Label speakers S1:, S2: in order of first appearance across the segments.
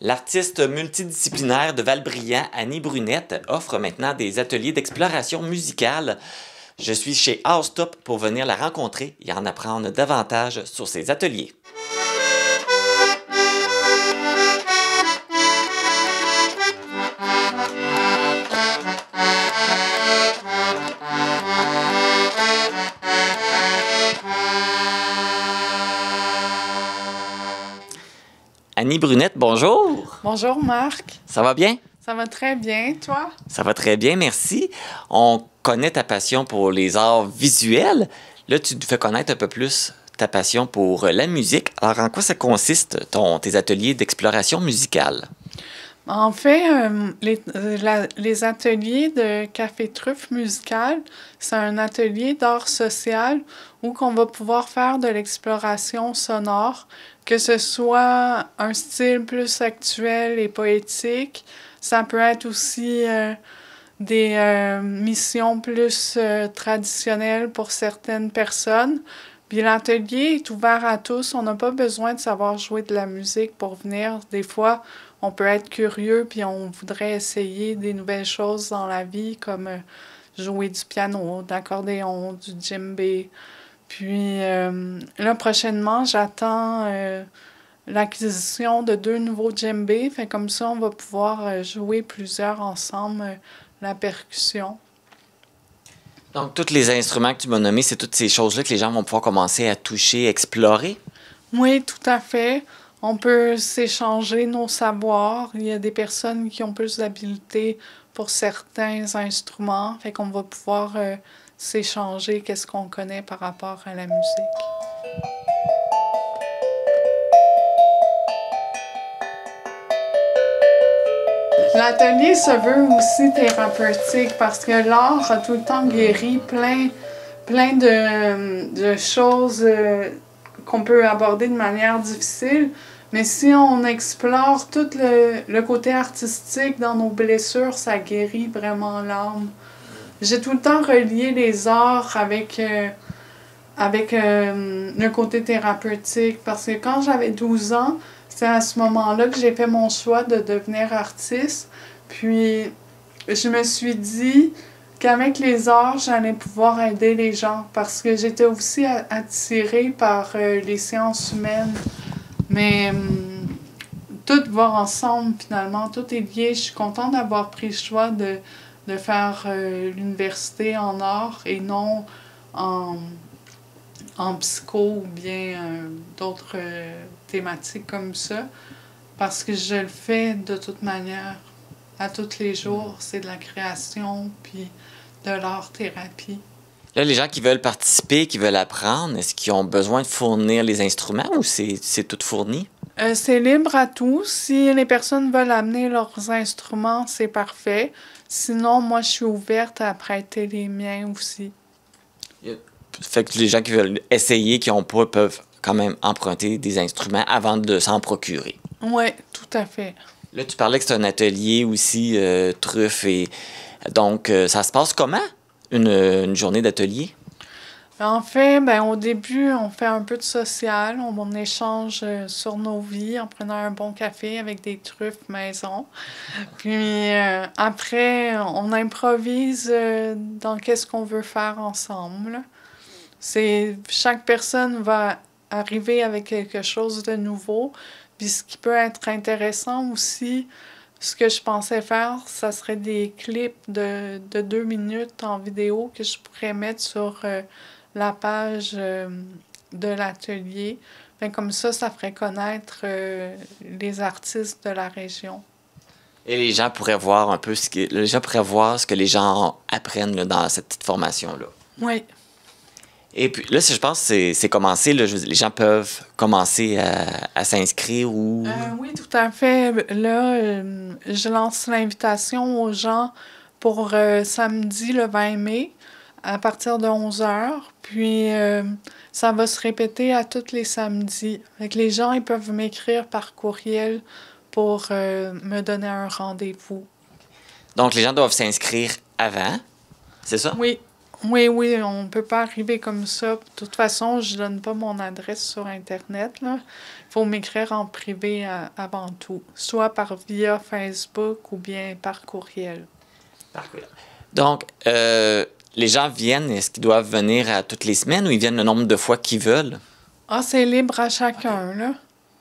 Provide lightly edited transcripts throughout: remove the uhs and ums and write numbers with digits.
S1: L'artiste multidisciplinaire de Valbriand, Annie Brunette, offre maintenant des ateliers d'exploration musicale. Je suis chez House Top pour venir la rencontrer et en apprendre davantage sur ses ateliers. Annie Brunette, bonjour.
S2: Bonjour Marc.
S1: Ça va bien?
S2: Ça va très bien, toi?
S1: Ça va très bien, merci. On connaît ta passion pour les arts visuels. Là, tu nous fais connaître un peu plus ta passion pour la musique. Alors, en quoi ça consiste, tes ateliers d'exploration musicale?
S2: En fait, les ateliers de Café Truffe musical, c'est un atelier d'art social où on va pouvoir faire de l'exploration sonore, que ce soit un style plus actuel et poétique. Ça peut être aussi des missions plus traditionnelles pour certaines personnes. Puis l'atelier est ouvert à tous. On n'a pas besoin de savoir jouer de la musique pour venir. Des fois, on peut être curieux puis on voudrait essayer des nouvelles choses dans la vie, comme jouer du piano, d'accordéon, du djembé. Puis là, prochainement, j'attends l'acquisition de 2 nouveaux djembés. Fait comme ça, on va pouvoir jouer plusieurs ensemble la percussion.
S1: Donc, tous les instruments que tu m'as nommés, c'est toutes ces choses-là que les gens vont pouvoir commencer à toucher, explorer?
S2: Oui, tout à fait. On peut s'échanger nos savoirs. Il y a des personnes qui ont plus d'habileté pour certains instruments. Fait qu'on va pouvoir s'échanger qu'est-ce qu'on connaît par rapport à la musique. L'atelier se veut aussi thérapeutique parce que l'art a tout le temps guéri plein de choses qu'on peut aborder de manière difficile. Mais si on explore tout le côté artistique dans nos blessures, ça guérit vraiment l'âme. J'ai tout le temps relié les arts avec le côté thérapeutique parce que quand j'avais 12 ans, c'est à ce moment-là que j'ai fait mon choix de devenir artiste. Puis je me suis dit qu'avec les arts, j'allais pouvoir aider les gens parce que j'étais aussi attirée par les sciences humaines. Mais tout va ensemble finalement, tout est lié. Je suis contente d'avoir pris le choix de faire l'université en art et non en psycho ou bien d'autres thématiques comme ça. Parce que je le fais de toute manière. À tous les jours, c'est de la création puis de l'art-thérapie.
S1: Là, les gens qui veulent participer, qui veulent apprendre, est-ce qu'ils ont besoin de fournir les instruments ou c'est tout fourni?
S2: C'est libre à tous. Si les personnes veulent amener leurs instruments, c'est parfait. Sinon, moi, je suis ouverte à prêter les miens aussi.
S1: Fait que les gens qui veulent essayer, qui n'ont pas, peuvent quand même emprunter des instruments avant de s'en procurer.
S2: Oui, tout à fait.
S1: Là, tu parlais que c'est un atelier aussi, truffe. Et donc, ça se passe comment, une journée d'atelier?
S2: En fait, au début, on fait un peu de social. On échange sur nos vies en prenant un bon café avec des truffes maison. Puis après, on improvise dans qu'est-ce qu'on veut faire ensemble. Chaque personne va arriver avec quelque chose de nouveau. Puis ce qui peut être intéressant aussi, ce que je pensais faire, ça serait des clips de 2 minutes en vidéo que je pourrais mettre sur la page de l'atelier. Comme ça ferait connaître les artistes de la région.
S1: Et les gens pourraient voir un peu ce que les gens apprennent là, dans cette petite formation-là.
S2: Oui.
S1: Et puis là, je pense que c'est commencé, là, les gens peuvent commencer à s'inscrire ou...
S2: Oui, tout à fait. Là, je lance l'invitation aux gens pour samedi le 20 mai à partir de 11h. Puis ça va se répéter à tous les samedis. Fait que les gens ils peuvent m'écrire par courriel pour me donner un rendez-vous.
S1: Donc les gens doivent s'inscrire avant, c'est ça?
S2: Oui. Oui, oui, on peut pas arriver comme ça. De toute façon, je donne pas mon adresse sur Internet, là. Il faut m'écrire en privé avant tout, soit par via Facebook ou bien par courriel.
S1: Parfait. Donc, les gens viennent, est-ce qu'ils doivent venir à toutes les semaines ou ils viennent le nombre de fois qu'ils veulent?
S2: Ah, c'est libre à chacun, là.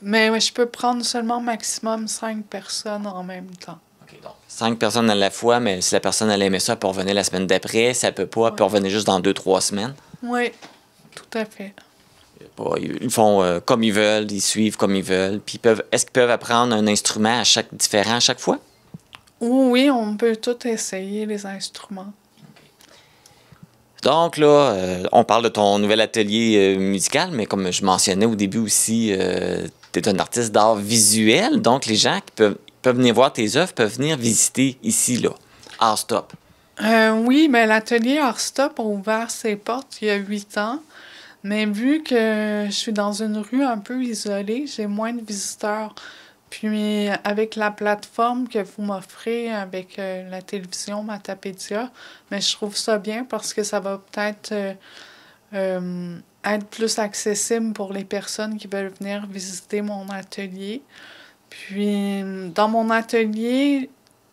S2: Mais ouais, je peux prendre seulement maximum 5 personnes en même temps.
S1: OK, donc 5 personnes à la fois, mais si la personne elle aimait ça, elle peut revenir la semaine d'après. Si elle peut pas, elle peut
S2: Ouais.
S1: revenir juste dans 2, 3 semaines.
S2: Oui, tout à fait.
S1: Bon, ils font comme ils veulent, ils suivent comme ils veulent. Puis est-ce qu'ils peuvent apprendre un instrument différent à chaque fois?
S2: Oui, oui, on peut tout essayer, les instruments.
S1: Donc là, on parle de ton nouvel atelier musical, mais comme je mentionnais au début aussi, tu es un artiste d'art visuel. Donc les gens qui peuvent venir voir tes œuvres peuvent venir visiter ici, là, Art Stop.
S2: Oui, mais l'atelier Art Stop a ouvert ses portes il y a 8 ans. Mais vu que je suis dans une rue un peu isolée, j'ai moins de visiteurs. Puis avec la plateforme que vous m'offrez avec la télévision Matapédia, mais je trouve ça bien parce que ça va peut-être être plus accessible pour les personnes qui veulent venir visiter mon atelier. Puis dans mon atelier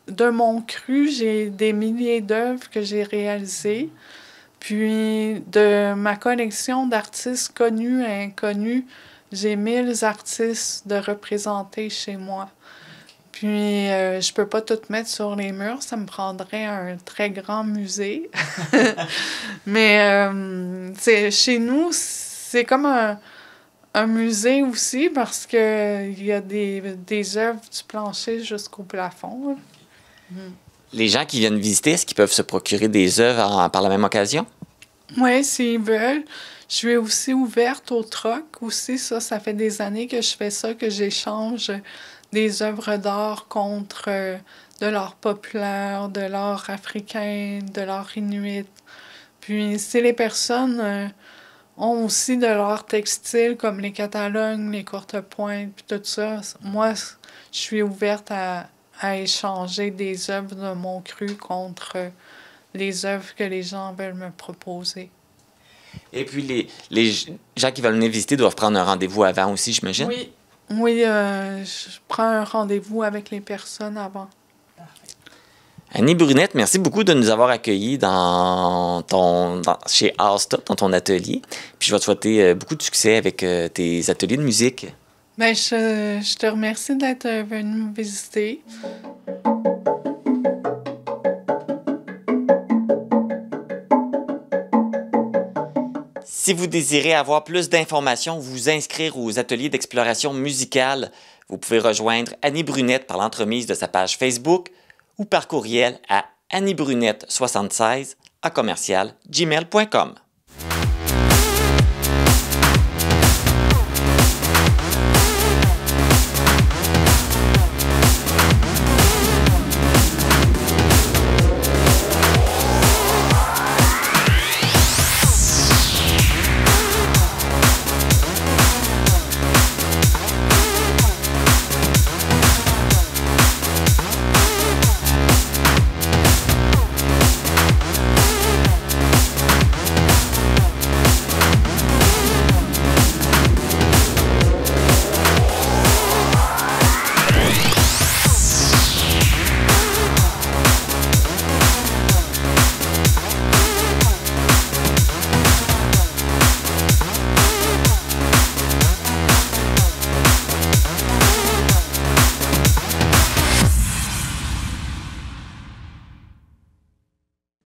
S2: de mon cru, j'ai des milliers d'œuvres que j'ai réalisées. Puis de ma collection d'artistes connus et inconnus, j'ai 1000 artistes de représentés chez moi. Puis je peux pas tout mettre sur les murs, ça me prendrait un très grand musée. Mais chez nous, c'est comme un musée aussi parce que il y a des œuvres du plancher jusqu'au plafond.
S1: Les gens qui viennent visiter, est-ce qu'ils peuvent se procurer des œuvres par la même occasion?
S2: Oui, s'ils veulent. Je suis aussi ouverte au troc aussi. Ça fait des années que je fais ça, que j'échange des œuvres d'art contre de l'art populaire, de l'art africain, de l'art inuit. Puis si les personnes ont aussi de l'art textile comme les catalogues, les courtes pointes, puis tout ça, moi, je suis ouverte à échanger des œuvres de mon cru contre les œuvres que les gens veulent me proposer.
S1: Et puis les gens qui veulent venir visiter doivent prendre un rendez-vous avant aussi, j'imagine?
S2: Oui, oui, je prends un rendez-vous avec les personnes avant.
S1: Annie Brunette, merci beaucoup de nous avoir accueillis chez Art Stop, dans ton atelier. Puis je vais te souhaiter beaucoup de succès avec tes ateliers de musique.
S2: Ben, je te remercie d'être venu me visiter.
S1: Si vous désirez avoir plus d'informations ou vous inscrire aux ateliers d'exploration musicale, vous pouvez rejoindre Annie Brunette par l'entremise de sa page Facebook ou par courriel à anniebrunette76@gmail.com.